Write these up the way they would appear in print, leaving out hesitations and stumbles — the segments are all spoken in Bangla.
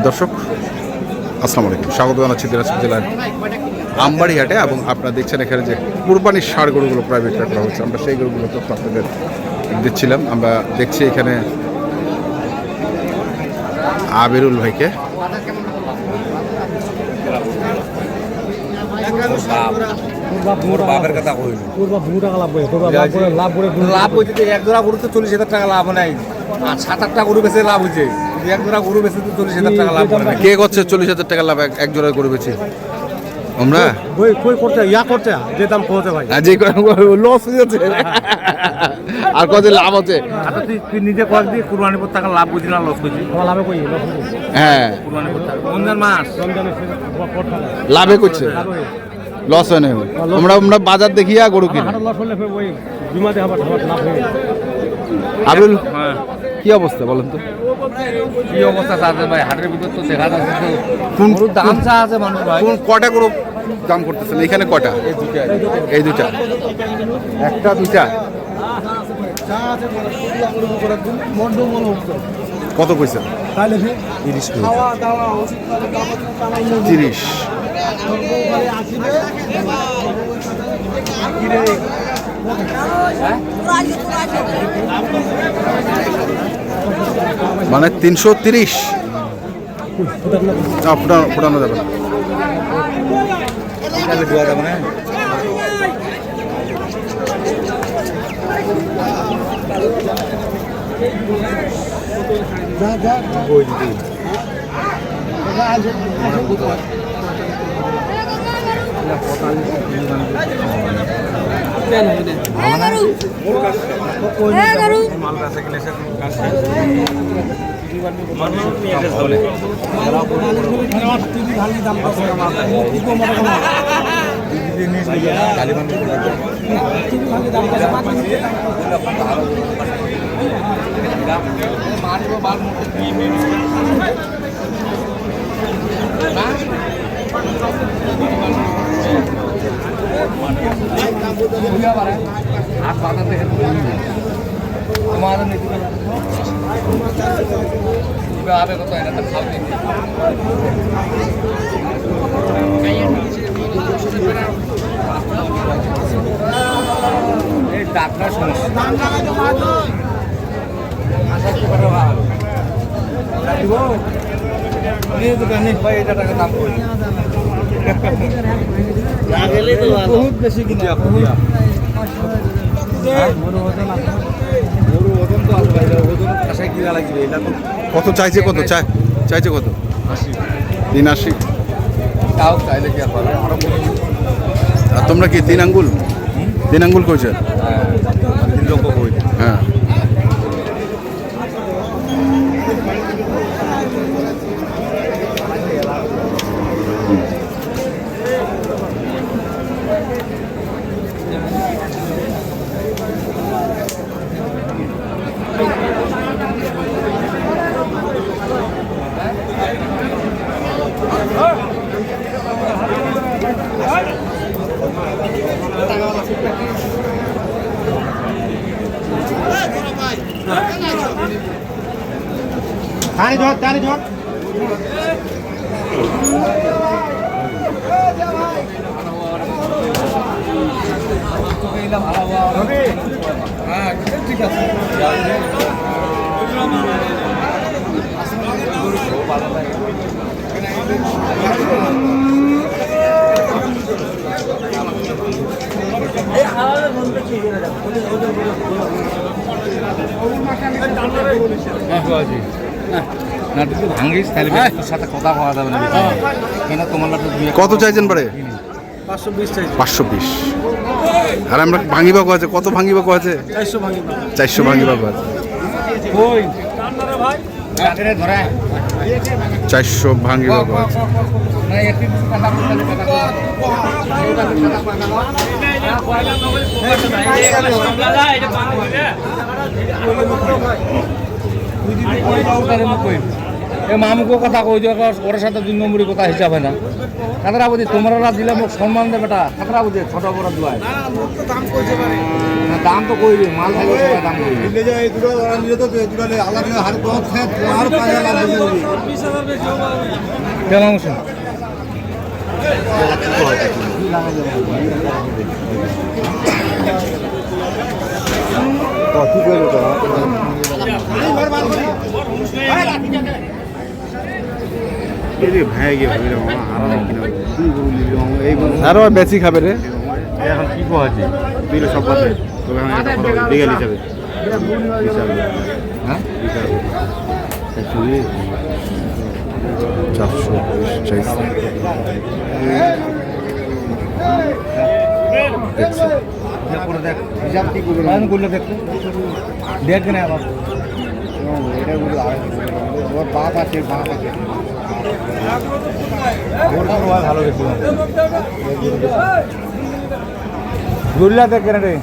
দর্শক আসসালামু আলাইকুম, স্বাগত জানাচ্ছি দিনাজপুর জেলার আমবাড়িহাটে। এবং আপনারা দেখছেন এখানে যে কুরবানির ষাঁড় গরুগুলো প্রায় বিক্রি করা হচ্ছে, আমরা সেই গরুগুলো তো আপনাদের দিচ্ছিলাম। আমরা দেখছি এখানে আবিরুল ভাইকে। লাভ হয়েছে 1 জোড়া গরু তো 40,000 টাকা লাভ নাই, আর 7-8টা গরু বেচে লাভ হয়েছে। 1 জোড়া গরু বেচে তো 40,000 টাকা লাভ করে। কে করছে 40,000 টাকা লাভ এক জোড়া গরু বেচে? আমরা করতে যে দাম কমতে ভাই, যে লস হয়ে যাচ্ছে আর কত লাভ হচ্ছে। আচ্ছা তুই নিজে কর দিয়ে কুরবানি পর টাকা লাভ বুঝি না লস করছিস? লাভে কই হ্যাঁ কুরবানি পর টাকা রমজান মাস লাভে করছে, লস হয় না। আমরা বাজার দেখিয়া গরু কিনি। আবুল কি অবস্থা বলেন তো? কি অবস্থা আছে ভাই? হাটের ভিতর তো দেখা যাচ্ছে তো গরুর দাম চা আছে মানুষ ভাই। কটা গরু দাম করতেছেন এখানে? কটা? এই দুটা, একটা দুইটা। কত পয়সা? 30। মানে 330 ফুটানো যাবে না। ডাক্তার সমস্যা টাকা দাম করি বহুত বেশি কিনা কত চাইছে? কত চাইছে? কত? 83। তাও চাইলে কি আর আর তোমরা কি 3 আঙ্গুল কইছে? 3 লক্ষ কই। হ্যাঁ তারি ঝড় হ্যাঁ ঠিক আছে। ভাঙিস তাহলে সাথে কথা বলা যাবে না। তোমার কত চাইছেন পরে? 520 চাইছি। 520। আর আমরা ভাঙিবা আছে, কত ভাঙিবা আছে? 400 ভাঙিবা আছে। 400 ভাঙিবা আছে। এ মামুকে কথা কই যে ওর সাথে 2 নম্বরই কথা হিসাব হয় না খাতরা বুঝি তোমরা দিলে মোক সম্মান দে বেটা খাতরা বুঝি ছোট বড় দুয়াই দাম তো কইবি মাল থাকলে সবাই দাম কইবি দিলে যে এই দুটো ওরা নিলে তো দুটো আলাদা হার কত আর 5000 লাভ দিবি 20000 বেচো কেমন আছে কত কইলো তো আরো বেশি খাবে রে এখন কি কহাছি দিলে সব বাদে তবে আমি একটা কথা বলি লিগ্যাল হিসাবে হ্যাঁ 400 চাইছে করে দেখ হিসাব কি করবে আমি করলে দেখতে দেখ না আবার এটা বলে ওর বাপ আছে ওর ভালো গেছিল দুর্লা দেখ কেন রে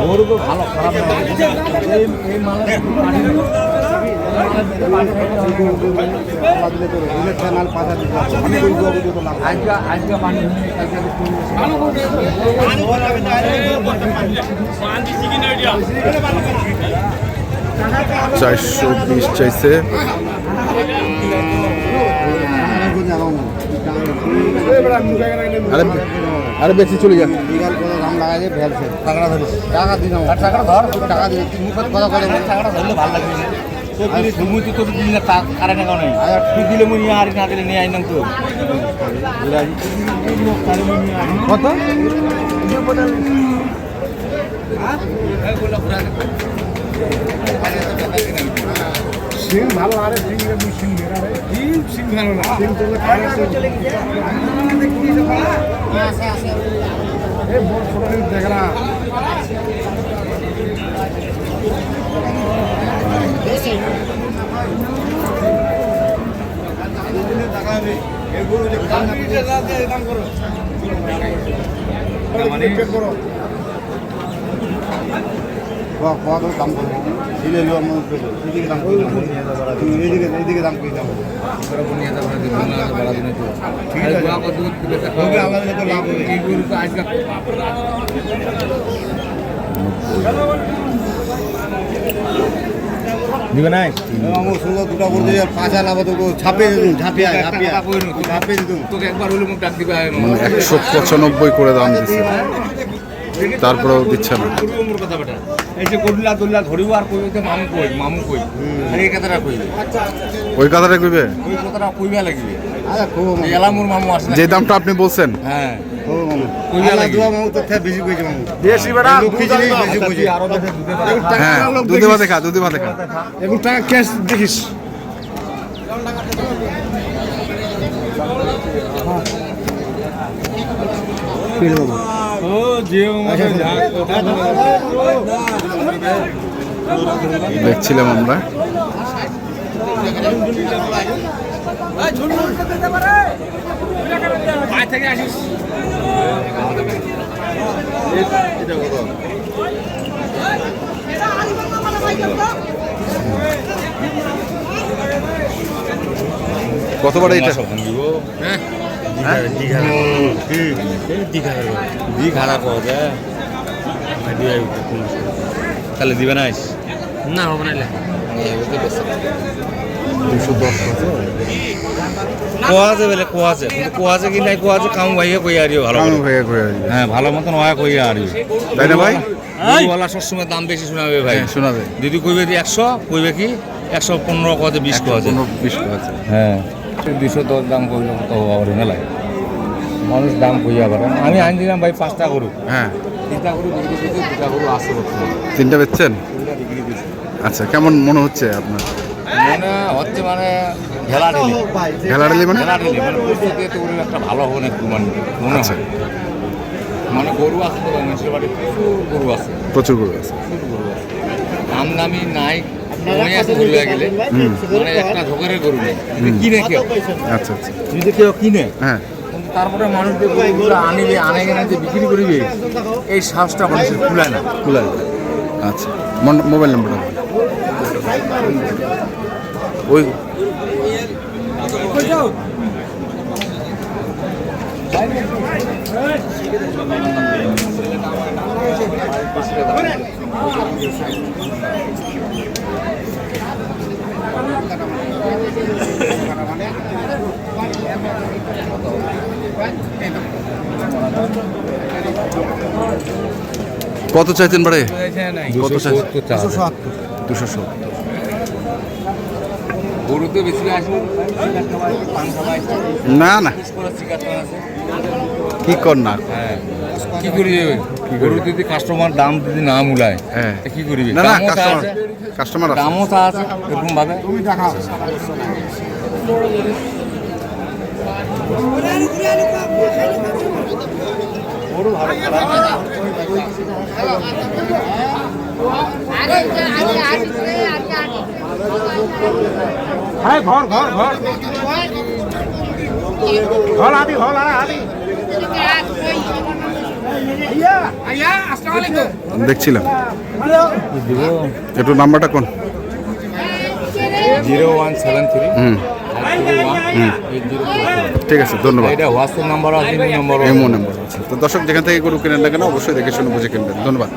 ওর তো ভালো খারাপ না এই মাল আজকে পানি 420 চাইছে আরে বেশি চলে যা দাম লাগাই ফেলছে টাকাটা ধরিস টাকা দিন টাকা ধর টাকা দিয়ে মুখত কথা কথা টাকাটা ধরলে ভালো লাগবে তুমি তো তোর দিন না কারণে কারণ নেই আর তুই দিলে মুই আর না দিলে নিয়ে আইনাম তো কত সিং ভালো আরে সিং সিং মেরা রে সিং ভালো না সিং তো চলে গিয়ে আছে আছে এই বড় ছোট দেখ না এইদিকে দাম করে যাবো দিবে নাই আমার সঙ্গে দুটো বলতে 5000 লাভ তো ঝাঁপিয়ে তোকে একবার হলে মুখ ডাক দিবে 195 করে দাম দিচ্ছে তারপরেও দিচ্ছে না কথা বেটা এই যে গডুলা দুল্লা ধরিব আর কইতে মামু কই এই কথাটা কইবে ওই কথাটা কইবে ওই কথাটা কইবা লাগবে আরে কো এলামুর মামু আসে যে দামটা আপনি বলছেন হ্যাঁ ও মামু কইবা লাগবে দুয়া মামু তো বেশি কইছে মামু বেশি বেটা বেশি কইছে আরো বেশি দুধে হ্যাঁ দুধে ভাত দেখা এখন টাকা ক্যাশ দেখিস ও জিও দেখছিলাম আমরা কতবার এটা তাহলে দিবে না না হবে না কোয়াছে বলে কোয়াছে কিন্তু কোয়াছে কি নাই কোয়াছে কাম ভাইয়া কই আরিও ভালো হ্যাঁ ভালো মতন হয় কই আরিও তাই না ভাই দুধওয়ালা সবসময় দাম বেশি শোনাবে ভাই শোনাবে দিদি কইবে 100 কইবে কি 115 কত 20 কত 20 আছে হ্যাঁ 210 দাম কইল কত হবে না লাগে মানুষ দাম কইয়া পারে আমি আইন দিলাম ভাই 5টা গরু হ্যাঁ 3টা গরু বিক্রি করতে 2টা গরু আসছে তিনটা বেচছেন আচ্ছা কেমন মনে হচ্ছে আপনার মনে হচ্ছে মানে ঘেলা ঢেলি মানে প্রস্তুতি তো একটা ভালো হবে না একটু মনে আচ্ছা হয় মানে গরু আছে তো মানুষের বাড়ি প্রচুর গরু আছে আমদামি নাই মনে আছে গরু গেলে মানে একটা ঝোকারের গরু নেই কিনে কেউ আচ্ছা আচ্ছা যদি কেউ কিনে হ্যাঁ তারপরে মানুষ যে গরুগুলো আনিবে আনে এখানে যে বিক্রি করিবে এই সাহসটা মানুষের খুলায় না। খুলে আচ্ছা মোবাইল নাম্বারটা বলেন। ওই কত চাইছেন বাড়ে? কত চাইছেন? 270। গরু তো বেশি আসবে না না কি কর না কি করি যাবে গরু যদি কাস্টমার দাম যদি না মূলায় হ্যাঁ কি করিবে? না না কাস্টমার আছে দামও তা আছে এরকম ভাবে। তুমি দেখাও দেখছিলাম একটু নাম্বারটা কোন? 0173 হুম ঠিক আছে ধন্যবাদ। এটা হোয়াটসঅ্যাপ নাম্বার আছে, এমও নাম্বার আছে। তো দর্শক যেখান থেকে গরু কেনেন না কেন অবশ্যই দেখে শুনে বুঝে কিনবেন। ধন্যবাদ।